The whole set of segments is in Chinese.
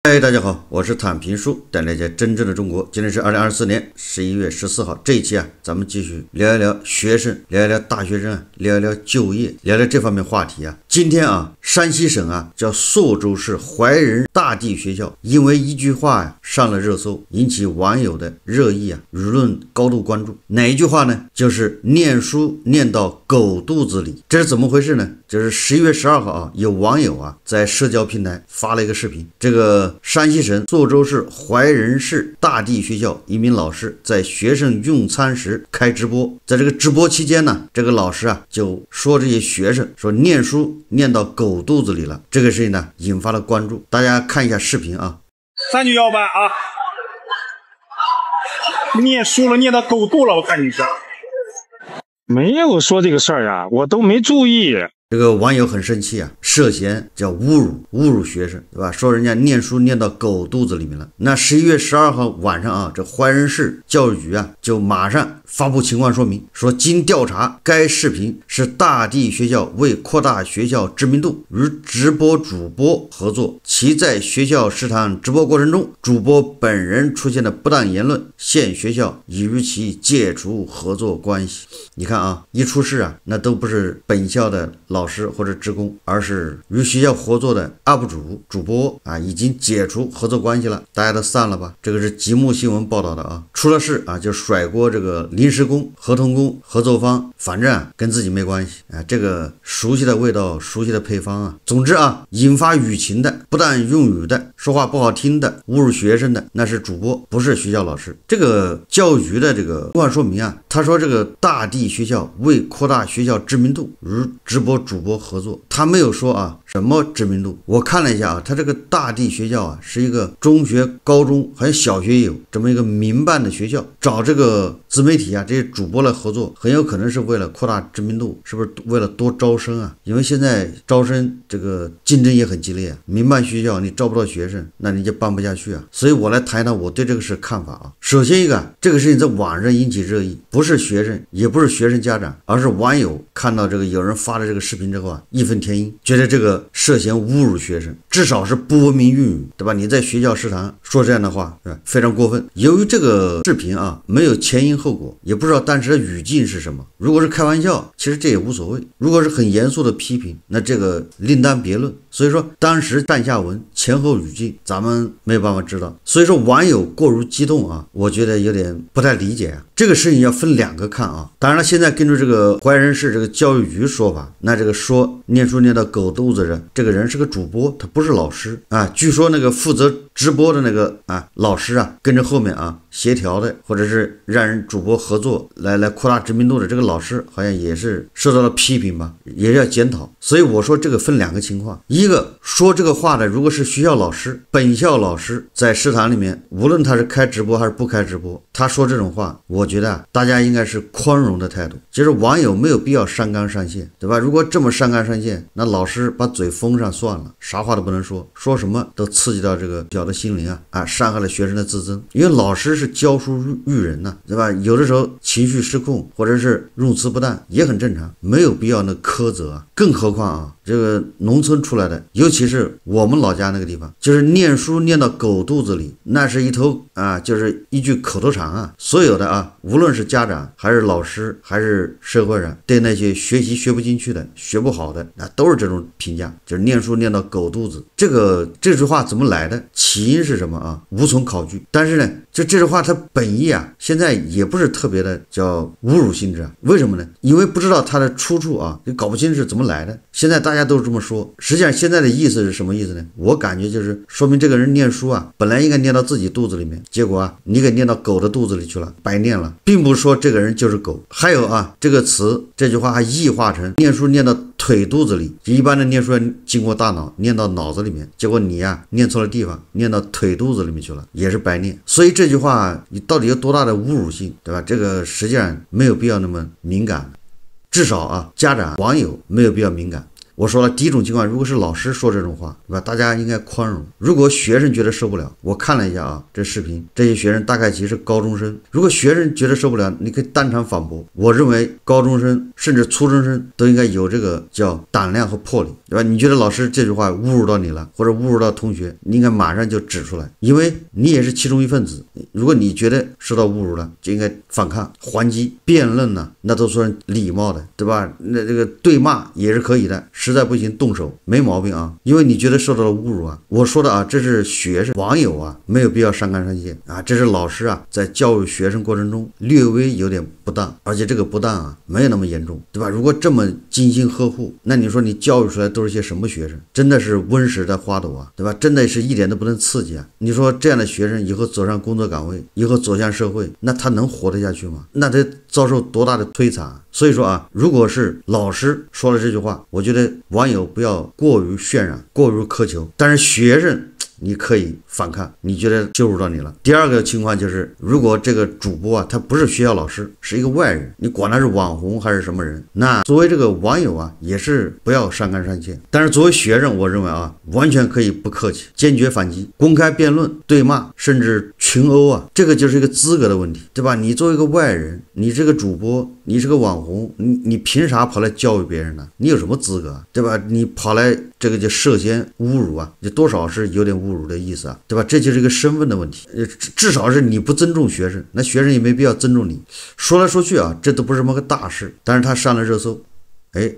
嗨，大家好，我是坦平叔，带大家真正的中国。今天是2024年11月14号，这一期咱们继续聊一聊学生，聊一聊大学生，聊一聊就业，聊聊这方面话题。今天山西省叫朔州市怀仁大地学校，因为一句话上了热搜，引起网友的热议舆论高度关注。哪一句话呢？就是念书念到狗肚子里。这是怎么回事呢？就是11月12号有网友在社交平台发了一个视频，这个山西省朔州市怀仁市大地学校一名老师在学生用餐时开直播，在这个直播期间呢，这个老师就说这些学生说念书念到狗肚子里了，这个事情呢引发了关注。大家看一下视频391班念书了，念到狗肚了，我看你是没有说这个事儿我都没注意。这个网友很生气涉嫌叫侮辱学生，对吧？说人家念书念到狗肚子里面了。那11月12号晚上这怀仁市教育局就马上发布情况说明，说经调查，该视频是大地学校为扩大学校知名度与直播主播合作，其在学校食堂直播过程中，主播本人出现的不当言论，现学校已与其解除合作关系。你看一出事那都不是本校的老师或者职工，而是与学校合作的 UP 主主播已经解除合作关系了，大家都散了吧？这个是极目新闻报道的出了事就甩锅这个临时工、合同工、合作方，反正跟自己没关系这个熟悉的味道，熟悉的配方总之引发舆情的、不当用语的、说话不好听的、侮辱学生的，那是主播，不是学校老师。这个教育局的这个公告说明他说这个大地学校为扩大学校知名度与直播主播合作，他没有说什么知名度。我看了一下他这个大地学校是一个中学、高中还有小学也有这么一个民办的学校，找这个自媒体这些主播来合作，很有可能是为了扩大知名度，是不是为了多招生因为现在招生这个竞争也很激烈民办学校你招不到学生，那你就办不下去所以我来谈一谈我对这个事看法首先一个，这个事情在网上引起热议，不是学生，也不是学生家长，而是网友看到这个有人发了这个视频之后义愤填膺，觉得这个涉嫌侮辱学生，至少是不文明用语，对吧？你在学校食堂说这样的话非常过分。由于这个视频没有前因后果，也不知道当时的语境是什么，如果是开玩笑其实这也无所谓，如果是很严肃的批评，那这个另当别论。所以说当时上下文前后语境咱们没有办法知道，所以说网友过于激动我觉得有点不太理解这个事情要分两个看当然了，现在根据这个怀仁市这个教育局说法，那这个说念书念到狗肚子的这个人是个主播，他不是老师据说那个负责直播的那个老师跟着后面协调的，或者是让人主播合作来扩大知名度的这个老师，好像也是受到了批评吧，也要检讨。所以我说这个分两个情况，一个说这个话的如果是学校老师、本校老师，在食堂里面无论他是开直播还是不开直播，他说这种话，我觉得大家应该是宽容的态度，就是网友没有必要上纲上线，对吧？如果这么上纲上线，那老师把嘴封上算了，啥话都不能说，说什么都刺激到这个小的心灵伤害了学生的自尊。因为老师是教书育人对吧？有的时候情绪失控或者是用词不当也很正常，没有必要苛责更何况这个农村出来的，尤其是我们老家那个地方，就是念书念到狗肚子里，那是一头就是一句口头禅所有的无论是家长还是老师还是社会上，对那些学习学不进去的、学不好的都是这种评价，就是念书念到狗肚子。这句话怎么来的，起因是什么无从考据。但是呢，就这句话它本意现在也不是特别的叫侮辱性质为什么呢？因为不知道它的出处就搞不清是怎么来的。现在大家都是这么说，实际上现在的意思是什么意思呢？我感觉就是说明这个人念书本来应该念到自己肚子里面，结果你给念到狗的肚子里去了，白念了，并不是说这个人就是狗。还有这个词这句话还异化成念书念到腿肚子里，一般的念书经过大脑念到脑子里面，结果你念错了地方，念到腿肚子里面去了，也是白念。所以这句话你到底有多大的侮辱性，对吧？这个实际上没有必要那么敏感，至少家长网友没有必要敏感。我说了，第一种情况，如果是老师说这种话，对吧？大家应该宽容。如果学生觉得受不了，我看了一下啊，这视频，这些学生大概其实是高中生。如果学生觉得受不了，你可以当场反驳。我认为高中生甚至初中生都应该有这个叫胆量和魄力，对吧？你觉得老师这句话侮辱到你了，或者侮辱到同学，你应该马上就指出来，因为你也是其中一份子。如果你觉得受到侮辱了，就应该反抗、还击、辩论呢，那都算礼貌的，对吧？那这个对骂也是可以的，实在不行动手没毛病啊。因为你觉得受到了侮辱啊，我说的啊，这是学生网友啊，没有必要上纲上线啊。这是老师啊，在教育学生过程中略微有点不当，而且这个不当啊，没有那么严重，对吧？如果这么精心呵护，那你说你教育出来都是些什么学生？真的是温室的花朵啊，对吧？真的是一点都不能刺激啊。你说这样的学生以后走上工作岗位，以后走向社会，那他能活得下去吗？那得遭受多大的摧残啊。所以说啊，如果是老师说了这句话，我觉得网友不要过于渲染，过于苛求，但是学生你可以反抗，你觉得羞辱到你了。第二个情况就是，如果这个主播啊，他不是学校老师，是一个外人，你管他是网红还是什么人，那作为这个网友啊，也是不要上纲上线。但是作为学生，我认为啊，完全可以不客气，坚决反击，公开辩论、对骂，甚至群殴啊，这个就是一个资格的问题，对吧？你作为一个外人，你这个主播，你是个网红，你凭啥跑来教育别人呢？你有什么资格啊，对吧？你跑来这个就涉嫌侮辱啊，就多少是有点侮辱的意思啊，对吧？这就是一个身份的问题，至少是你不尊重学生，那学生也没必要尊重你。说来说去啊，这都不是什么个大事，但是他上了热搜。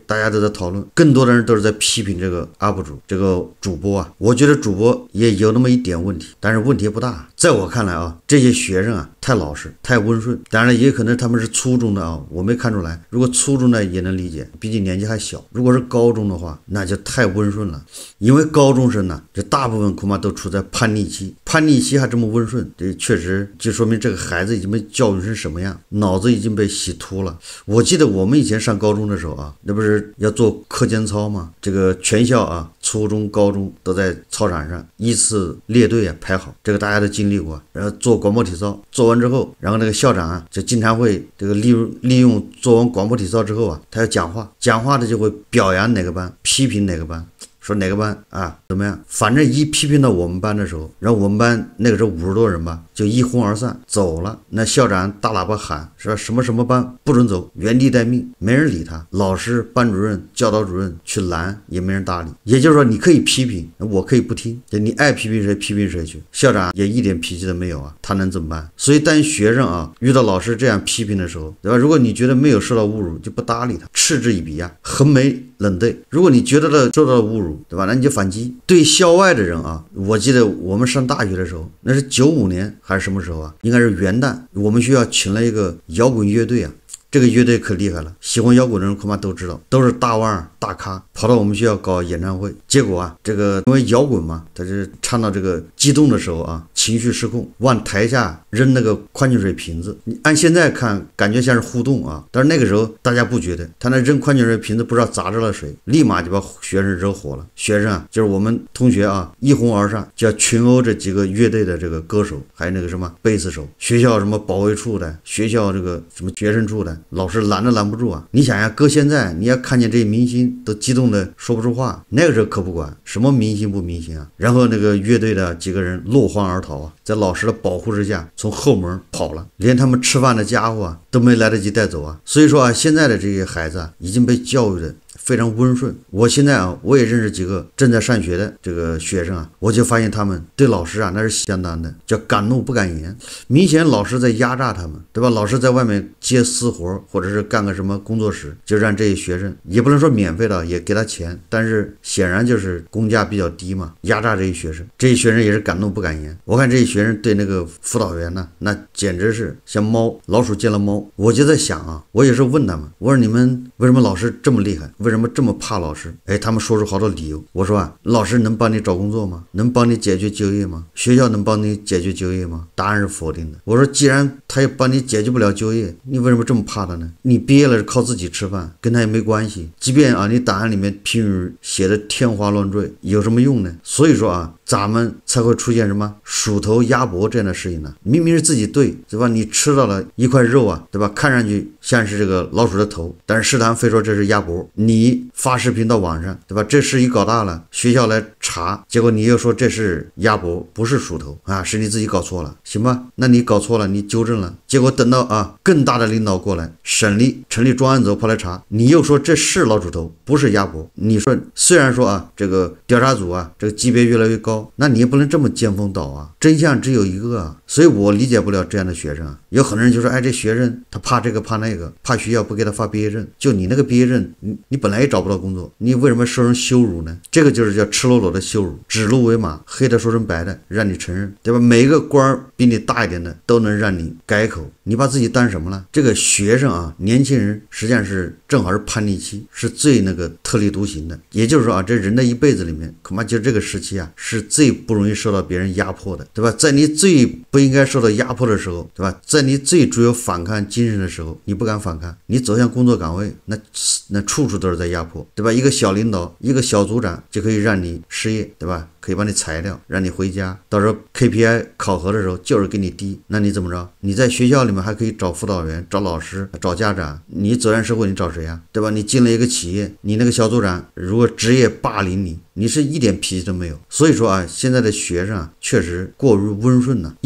大家都在讨论，更多的人都是在批评这个 UP 主，这个主播啊。我觉得主播也有那么一点问题，但是问题不大。在我看来啊，这些学生啊太老实，太温顺。当然也可能他们是初中的啊，我没看出来。如果初中的也能理解，毕竟年纪还小。如果是高中的话，那就太温顺了。因为高中生呢，这大部分恐怕都处在叛逆期，叛逆期还这么温顺，这确实就说明这个孩子已经被教育成什么样，脑子已经被洗秃了。我记得我们以前上高中的时候啊，那不是要做课间操吗？这个全校啊，初中、高中都在操场上依次列队啊排好，这个大家都经历过。然后做广播体操，做完之后，然后那个校长啊就经常会这个利用做完广播体操之后啊，他要讲话的就会表扬哪个班，批评哪个班。说哪个班啊怎么样？反正一批评到我们班的时候，然后我们班那个时候50多人吧，就一哄而散走了。那校长大喇叭喊说什么什么班不准走，原地待命，没人理他。老师、班主任、教导主任去拦也没人搭理。也就是说，你可以批评，我可以不听，你爱批评谁批评谁去。校长也一点脾气都没有啊，他能怎么办？所以当学生啊遇到老师这样批评的时候，对吧？如果你觉得没有受到侮辱，就不搭理他，嗤之以鼻啊，横眉冷对。如果你觉得受到了侮辱，对吧？那你就反击。对校外的人啊，我记得我们上大学的时候，那是95年还是什么时候啊？应该是元旦，我们学校请了一个摇滚乐队啊。这个乐队可厉害了，喜欢摇滚的人恐怕都知道，都是大腕大咖，跑到我们学校搞演唱会。结果啊，这个因为摇滚嘛，他是唱到这个激动的时候啊，情绪失控，往台下扔那个矿泉水瓶子。你按现在看，感觉像是互动啊，但是那个时候大家不觉得，他那扔矿泉水瓶子不知道砸着了谁，立马就把学生惹火了。学生啊，就是我们同学啊，一哄而上，就要群殴这几个乐队的这个歌手，还有那个什么贝斯手，学校什么保卫处的，学校这个什么学生处的。老师拦都拦不住啊！你想呀，搁现在你要看见这些明星都激动的说不出话，那个时候可不管什么明星不明星啊。然后那个乐队的几个人落荒而逃啊，在老师的保护之下从后门跑了，连他们吃饭的家伙啊都没来得及带走啊。所以说啊，现在的这些孩子啊已经被教育的非常温顺。我现在啊，我也认识几个正在上学的这个学生啊，我就发现他们对老师啊那是相当的叫敢怒不敢言，明显老师在压榨他们，对吧？老师在外面接私活或者是干个什么工作室，就让这些学生也不能说免费的，也给他钱，但是显然就是工价比较低嘛，压榨这些学生。这些学生也是敢怒不敢言。我看这些学生对那个辅导员呢，那简直是像老鼠见了猫。我就在想啊，我有时候问他们，我说你们为什么老师这么厉害？为什么这么怕老师？他们说出好多理由。我说啊，老师能帮你找工作吗？能帮你解决就业吗？学校能帮你解决就业吗？答案是否定的。我说既然他也帮你解决不了就业，你为什么这么怕他呢？你毕业了是靠自己吃饭，跟他也没关系。即便啊你档案里面评语写的天花乱坠，有什么用呢？所以说啊，咱们才会出现什么鼠头鸭脖这样的事情呢？明明是自己对，对吧？你吃到了一块肉啊，对吧？看上去像是这个老鼠的头，但是食堂非说这是鸭脖，你发视频到网上，对吧？这事一搞大了，学校来查，结果你又说这是鸭脖，不是鼠头啊，是你自己搞错了，行吧？那你搞错了，你纠正了，结果等到更大的领导过来，省里成立专案组跑来查，你又说这是老鼠头，不是鸭脖。你说虽然说这个调查组这个级别越来越高，那你也不能这么见风倒啊，真相只有一个啊。所以我理解不了这样的学生有很多人就说，这学生他怕这个怕那个，怕学校不给他发毕业证，就你那个毕业证，你本来也找不到工作，你为什么受人羞辱呢？这个就是叫赤裸裸的羞辱，指鹿为马，黑的说成白的，让你承认，对吧？每一个官比你大一点的都能让你改口，你把自己当什么了？这个学生年轻人实际上是正好是叛逆期，是最那个特立独行的。也就是说这人的一辈子里面，恐怕就这个时期是最不容易受到别人压迫的，对吧？在你最不应该受到压迫的时候，对吧？在你最具有反抗精神的时候，你不敢反抗，你走向工作岗位，那处处都是在压迫，对吧？一个小领导，一个小组长就可以让你失业，对吧？可以把你裁掉，让你回家，到时候 KPI 考核的时候就是给你低，那你怎么着？你在学校里面还可以找辅导员、找老师、找家长，你走向社会你找谁对吧？你进了一个企业，你那个小组长如果职业霸凌你是一点脾气都没有。所以说现在的学生确实过于温顺了，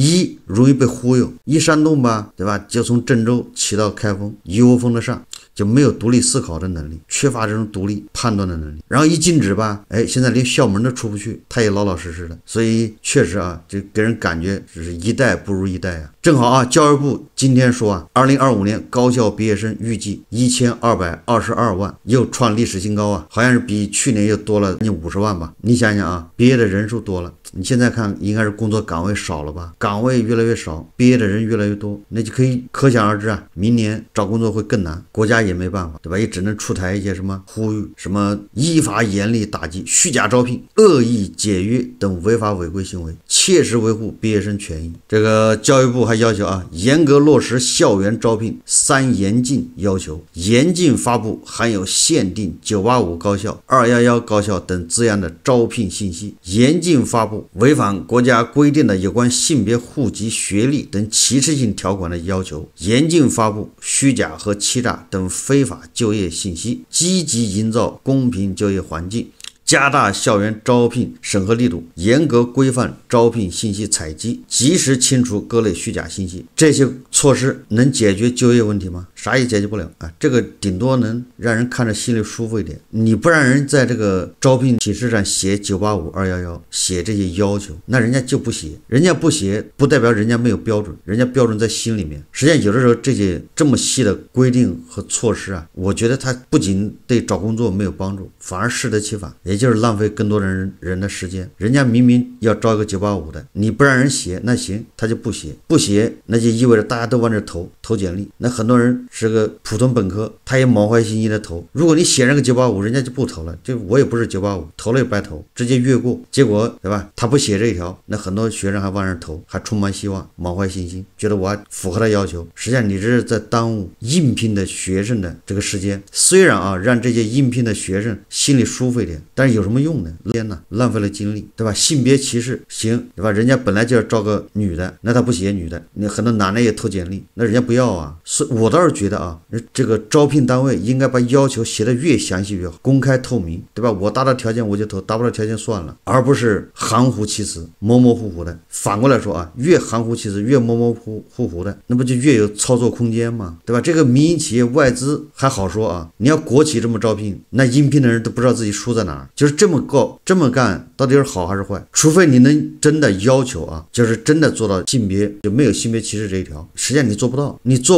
容易被忽悠，一煽动吧，对吧？就从郑州骑到开封，一窝蜂的上，就没有独立思考的能力，缺乏这种独立判断的能力。然后一禁止吧，现在连校门都出不去，他也老老实实的。所以确实就给人感觉只是一代不如一代正好教育部今天说2025年高校毕业生预计1222万，又创历史新高好像是比去年又多了50万吧。你想想毕业的人数多了，你现在看应该是工作岗位少了吧？岗位越来越少，毕业的人越来越多，那就可想而知明年找工作会更难，国家也没办法，对吧？也只能出台一些什么呼吁，什么依法严厉打击虚假招聘、恶意解约等违法违规行为，切实维护毕业生权益。这个教育部还要求严格落实校园招聘3严禁要求，严禁发布含有限定985高校、211高校等字样的招聘信息，严禁发布违反国家规定的有关性别、户籍、学历等歧视性条款的要求，严禁发布虚假和欺诈等非法就业信息，积极营造公平就业环境，加大校园招聘审核力度，严格规范招聘信息采集，及时清除各类虚假信息。这些措施能解决就业问题吗？啥也解决不了这个顶多能让人看着心里舒服一点。你不让人在这个招聘启事上写985、211，写这些要求，那人家就不写。人家不写不代表人家没有标准，人家标准在心里面。实际上有的时候这些这么细的规定和措施我觉得它不仅对找工作没有帮助，反而适得其反，也就是浪费更多的人的时间。人家明明要招一个985的，你不让人写，那行，他就不写，不写那就意味着大家都往这投简历，那很多人是个普通本科，他也满怀信心的投。如果你写上个985，人家就不投了，就我也不是985，投了也白投，直接越过。结果对吧？他不写这一条，那很多学生还往上投，还充满希望，满怀信心，觉得我还符合他要求。实际上你这是在耽误应聘的学生的这个时间。虽然让这些应聘的学生心里舒服一点，但是有什么用呢？天哪，浪费了精力，对吧？性别歧视行，对吧？人家本来就要招个女的，那他不写女的，你很多男的也投简历，那人家不要所以我倒是觉得这个招聘单位应该把要求写得越详细越好，公开透明，对吧？我达到条件我就投，达不到条件算了，而不是含糊其辞、模模糊糊的。反过来说越含糊其辞、越模模糊糊的，那不就越有操作空间吗？对吧？这个民营企业外资还好说你要国企这么招聘，那应聘的人都不知道自己输在哪儿。就是这么干到底是好还是坏？除非你能真的要求就是真的做到性别就没有性别歧视这一条，实际上你做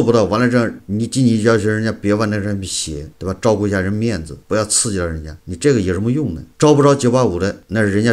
不到，完了这样你仅仅要求人家别往那上面写，对吧？照顾一下人面子，不要刺激到人家，你这个有什么用呢？招不着985的，那是人家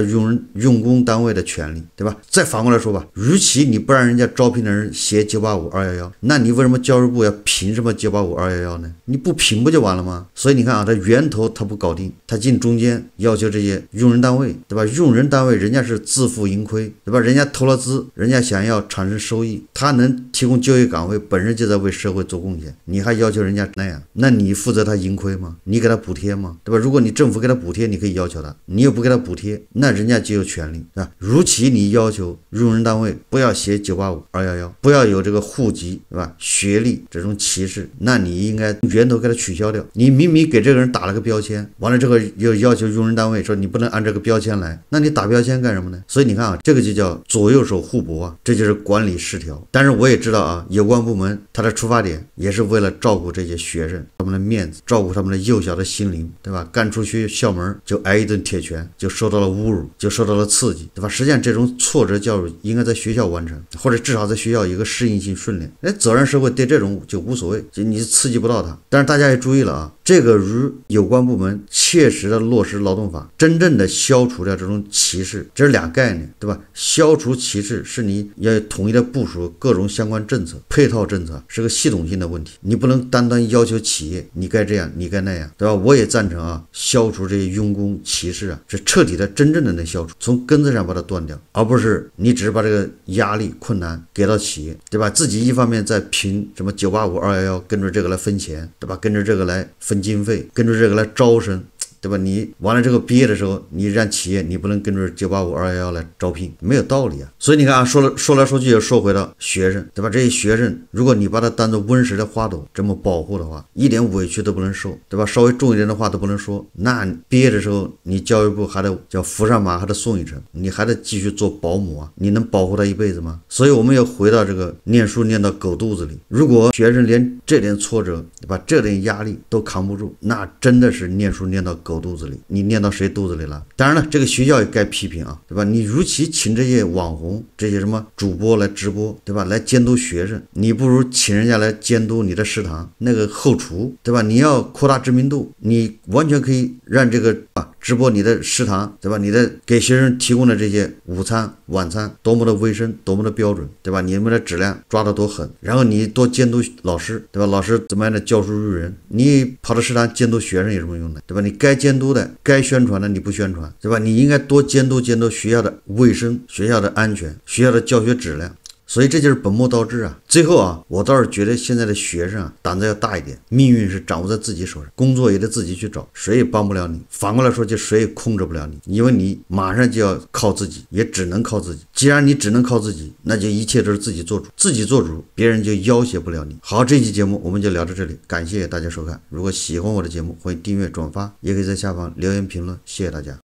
用工单位的权利，对吧？再反过来说吧，与其你不让人家招聘的人写985、211，那你为什么教育部要评什么985、211呢？你不评不就完了吗？所以你看这源头他不搞定，他进中间要求这些用人单位，对吧？用人单位人家是自负盈亏，对吧？人家投了资，人家想要产生收益，他能提供就业岗位，本身就在为社会做贡献，你还要求人家那样，那你负责他盈亏吗？你给他补贴吗？对吧？如果你政府给他补贴，你可以要求他，你又不给他补贴，那人家就有权利啊。如其你要求用人单位不要写985、211，不要有这个户籍，对吧？学历这种歧视，那你应该源头给他取消掉。你明明给这个人打了个标签，完了这个又要求用人单位说你不能按这个标签来，那你打标签干什么呢？所以你看啊，这个就叫左右手互搏啊，这就是管理失调。但是我也知道啊，有关部门他的出发点也是为了照顾这些学生他们的面子，照顾他们的幼小的心灵，对吧？干出去校门就挨一顿铁拳，就受到了侮辱，就受到了刺激，对吧？实际上这种挫折教育应该在学校完成，或者至少在学校有一个适应性训练。责任社会对这种就无所谓，就你刺激不到他。但是大家也注意了啊，这个如有关部门切实的落实劳动法，真正的消除掉这种歧视，这是俩概念，对吧？消除歧视是你要统一的部署各种相关政策，配套政策是个系统性的问题，你不能单单要求企业你该这样你该那样，对吧？我也赞成啊，消除这些用工歧视啊，是彻底的真正的能消除，从根子上把它断掉，而不是你只是把这个压力困难给到企业，对吧？自己一方面在凭什么985、211跟着这个来分钱，对吧？跟着这个来分经费，跟着这个来招生，对吧？你完了这个毕业的时候，你让企业你不能跟着985、211来招聘，没有道理啊。所以你看啊，说来说去又说回到学生，对吧？这些学生，如果你把他当做温室的花朵这么保护的话，一点委屈都不能受，对吧？稍微重一点的话都不能说，那毕业的时候你教育部还得叫扶上马，还得送一程，你还得继续做保姆啊，你能保护他一辈子吗？所以我们要回到这个念书念到狗肚子里，如果学生连这点挫折，对吧？这点压力都扛不住，那真的是念书念到狗肚子里，你念到谁肚子里了？当然了，这个学校也该批评啊，对吧？你如其请这些网红、这些什么主播来直播，对吧？来监督学生，你不如请人家来监督你的食堂那个后厨，对吧？你要扩大知名度，你完全可以让这个直播你的食堂，对吧？你的给学生提供的这些午餐、晚餐多么的卫生，多么的标准，对吧？你们的质量抓得多狠，然后你多监督老师，对吧？老师怎么样的教书育人，你跑到食堂监督学生有什么用呢？对吧？你该监督的、该宣传的你不宣传，对吧？你应该多监督学校的卫生、学校的安全、学校的教学质量。所以这就是本末倒置啊！最后啊，我倒是觉得现在的学生啊，胆子要大一点，命运是掌握在自己手上，工作也得自己去找，谁也帮不了你。反过来说，就谁也控制不了你，因为你马上就要靠自己，也只能靠自己。既然你只能靠自己，那就一切都是自己做主，自己做主，别人就要挟不了你。好，这期节目我们就聊到这里，感谢大家收看。如果喜欢我的节目，欢迎订阅、转发，也可以在下方留言评论，谢谢大家。